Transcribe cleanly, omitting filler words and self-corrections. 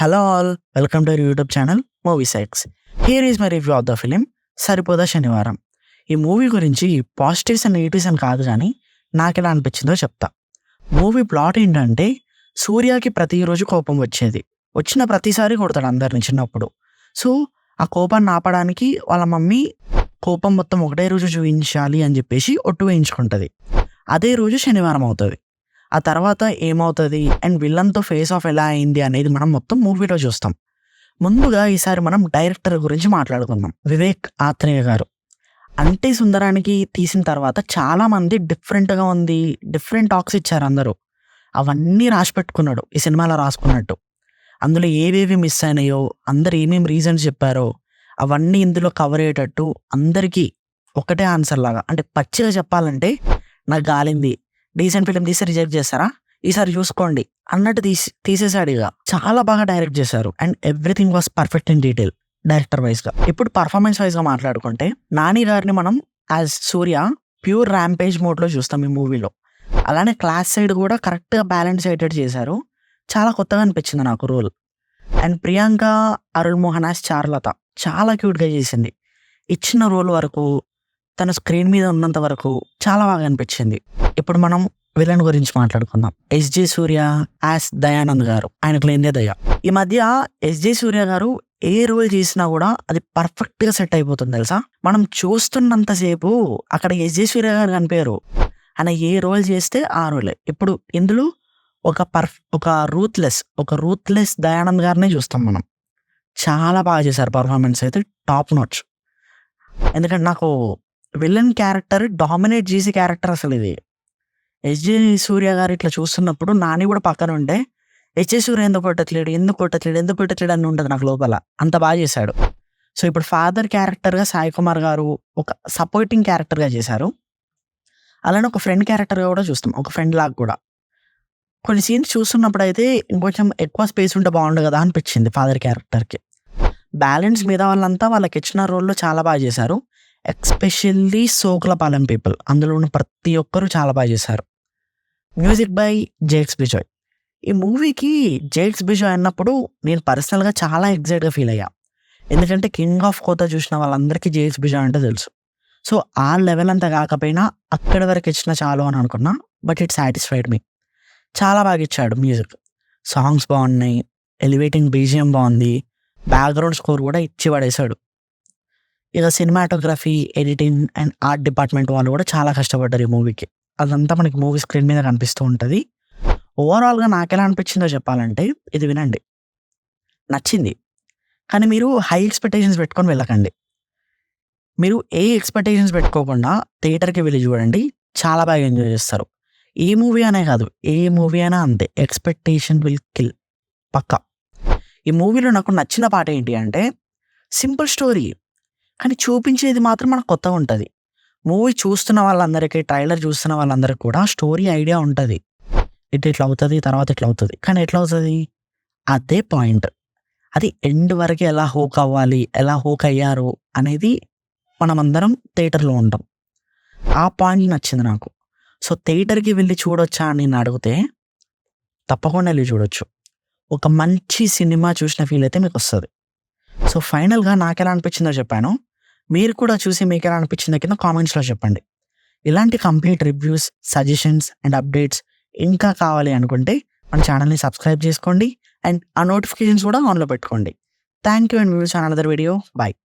Hello all, welcome to our YouTube channel Movie Sites. Here is my review of the film సరిపోదా శనివారం. ఈ movie గురించి positives and negatives అని కాదు కానీ నాకెలా అనిపించిందో చెప్తా. మూవీ ప్లాట్ ఏంటంటే సూర్యకి ప్రతిరోజు కోపం వచ్చేది. వచ్చిన ప్రతిసారి కొడతాడు అందరిని చిన్నప్పుడు. సో ఆ కోపాన్ని ఆపడానికి వాళ్ళ మమ్మీ కోపం మొత్తం ఒకటే రోజు చూపించాలి అని చెప్పేసి ఒట్టు వేయించుకుంటుంది. అదే రోజు శనివారం అవుతుంది. ఆ తర్వాత ఏమవుతుంది అండ్ విలన్తో ఫేస్ ఆఫ్ ఎలా అయింది అనేది మనం మొత్తం మూవీలో చూస్తాం. ముందుగా ఈసారి మనం డైరెక్టర్ గురించి మాట్లాడుకుందాం. వివేక్ ఆత్రేయ గారు. అంటే సుందరానికి తీసిన తర్వాత చాలామంది డిఫరెంట్గా ఉంది, డిఫరెంట్ టాక్స్ ఇచ్చారు అందరూ. అవన్నీ రాసి పెట్టుకున్నాడు ఈ సినిమాలో రాసుకున్నట్టు. అందులో ఏవేవి మిస్ అయినాయో, అందరు ఏమేమి రీజన్స్ చెప్పారో అవన్నీ ఇందులో కవర్ అయ్యేటట్టు అందరికీ ఒకటే ఆన్సర్ లాగా, అంటే పచ్చిగా చెప్పాలంటే నాకు గాలింది, డీసెంట్ ఫిలిం తీసి రిజెక్ట్ చేస్తారా, ఈసారి చూసుకోండి అన్నట్టు తీసేసాడు. ఇక చాలా బాగా డైరెక్ట్ చేశారు and everything was perfect in detail director వైజ్గా. ఇప్పుడు పర్ఫార్మెన్స్ వైజ్గా మాట్లాడుకుంటే నాని గారిని మనం యాజ్ సూర్య ప్యూర్ ర్యాంపేజ్ మోడ్లో చూస్తాం ఈ మూవీలో. అలానే క్లాస్ సైడ్ కూడా కరెక్ట్గా బ్యాలెన్స్ అయ్యేటట్టు చేశారు. చాలా కొత్తగా అనిపించింది నాకు role. And Priyanka Arul Mohan as Charulatha చాలా క్యూట్గా చేసింది. ఇచ్చిన రోల్ వరకు, తన స్క్రీన్ మీద ఉన్నంత వరకు చాలా బాగా అనిపించింది. ఇప్పుడు మనం విలన్ గురించి మాట్లాడుకుందాం. ఎస్జే సూర్య యాజ్ దయానంద్ గారు, ఆయనకు లేనిదే దయ. ఈ మధ్య ఎస్జే సూర్య గారు ఏ రోల్ చేసినా కూడా అది పర్ఫెక్ట్గా సెట్ అయిపోతుంది తెలుసా. మనం చూస్తున్నంతసేపు అక్కడ ఎస్జే సూర్య గారు కనిపించారు. ఆయన ఏ రోల్ చేస్తే ఆ రోలే. ఇప్పుడు ఇందులో ఒక రూత్లెస్ దయానంద్ గారినే చూస్తాం మనం. చాలా బాగా చేశారు. పర్ఫార్మెన్స్ అయితే టాప్ నాచ్. ఎందుకంటే నాకు విలన్ క్యారెక్టర్ డామినేట్ చేసే క్యారెక్టర్ అసలు ఇది. ఎస్జే సూర్య గారు ఇట్లా చూస్తున్నప్పుడు నాని కూడా పక్కన ఉంటే ఎస్జే సూర్య ఎందుకు కొట్టట్లేడు అని ఉంటుంది నాకు లోపల. అంత బాగా చేశాడు. సో ఇప్పుడు ఫాదర్ క్యారెక్టర్గా సాయి కుమార్ గారు ఒక సపోర్టింగ్ క్యారెక్టర్గా చేశారు. అలానే ఒక ఫ్రెండ్ క్యారెక్టర్గా కూడా చూస్తాం, ఒక ఫ్రెండ్ లాగా కూడా. కొన్ని సీన్స్ చూస్తున్నప్పుడు అయితే ఇంకొంచెం ఎక్కువ స్పేస్ ఉంటే బాగుండు కదా అనిపించింది ఫాదర్ క్యారెక్టర్కి. బ్యాలెన్స్ మీద వాళ్ళంతా వాళ్ళకి ఇచ్చిన రోల్లో చాలా బాగా చేశారు. ఎక్స్పెషల్లీ సోకులపాలెం పీపుల్, అందులో ఉన్న ప్రతి ఒక్కరూ చాలా బాగా చేశారు. Music by Jakes Bejoy. ఈ మూవీకి జేక్స్ బిజాయ్ అన్నప్పుడు నేను పర్సనల్గా చాలా ఎక్సైట్గా ఫీల్ అయ్యా. ఎందుకంటే కింగ్ ఆఫ్ కోతా చూసిన వాళ్ళందరికీ జేక్స్ బిజాయ్ అంటే తెలుసు. సో ఆ లెవెల్ అంతా కాకపోయినా అక్కడి వరకు ఇచ్చిన చాలు అని అనుకున్నా. బట్ ఇట్ సాటిస్ఫైడ్ మీ. చాలా బాగా ఇచ్చాడు మ్యూజిక్. సాంగ్స్ బాగున్నాయి, ఎలివేటింగ్ బీజిఎం బాగుంది, బ్యాక్గ్రౌండ్ స్కోర్ కూడా ఇచ్చి పడేశాడు. ఇక cinematography, editing and art department వాళ్ళు కూడా చాలా కష్టపడ్డారు ఈ మూవీకి. అదంతా మనకి మూవీ స్క్రీన్ మీద కనిపిస్తూ ఉంటుంది. ఓవరాల్గా నాకెలా అనిపించిందో చెప్పాలంటే, ఇది వినండి, నచ్చింది. కానీ మీరు హై ఎక్స్పెక్టేషన్స్ పెట్టుకొని వెళ్ళకండి. మీరు ఏ ఎక్స్పెక్టేషన్స్ పెట్టుకోకుండా థియేటర్కి వెళ్ళి చూడండి, చాలా బాగా ఎంజాయ్ చేస్తారు. ఏ మూవీ అనే కాదు, ఏ మూవీ అయినా అంతే, ఎక్స్పెక్టేషన్ విల్ కిల్ పక్కా. ఈ మూవీలో నాకు నచ్చిన పాట ఏంటి అంటే, సింపుల్ స్టోరీ కానీ చూపించేది మాత్రం మనకు కొత్తగా ఉంటుంది. మూవీ చూస్తున్న వాళ్ళందరికీ, ట్రైలర్ చూస్తున్న వాళ్ళందరికీ కూడా స్టోరీ ఐడియా ఉంటుంది. ఇట్లా అవుతుంది, తర్వాత ఇట్లా అవుతుంది. కానీ ఎట్లా అవుతుంది, అదే పాయింట్. అది ఎండ్ వరకు ఎలా హోక్ అవ్వాలి, ఎలా హోక్ అయ్యారు అనేది మనమందరం థియేటర్లో ఉంటాం. ఆ పాయింట్ నచ్చింది నాకు. సో థియేటర్కి వెళ్ళి చూడొచ్చా అని నేను అడిగితే తప్పకుండా వెళ్ళి చూడొచ్చు. ఒక మంచి సినిమా చూసిన ఫీల్ అయితే మీకు వస్తుంది. సో ఫైనల్గా నాకు ఎలా అనిపించిందో చెప్పాను. మీరు కూడా చూసి మీకు ఎలా అనిపించిందో కింద కామెంట్స్లో చెప్పండి. ఇలాంటి complete reviews, suggestions and updates ఇంకా కావాలి అనుకుంటే మన ఛానల్ని సబ్స్క్రైబ్ చేసుకోండి అండ్ ఆ నోటిఫికేషన్స్ కూడా ఆన్లో పెట్టుకోండి. Thank you and views on another video. Bye.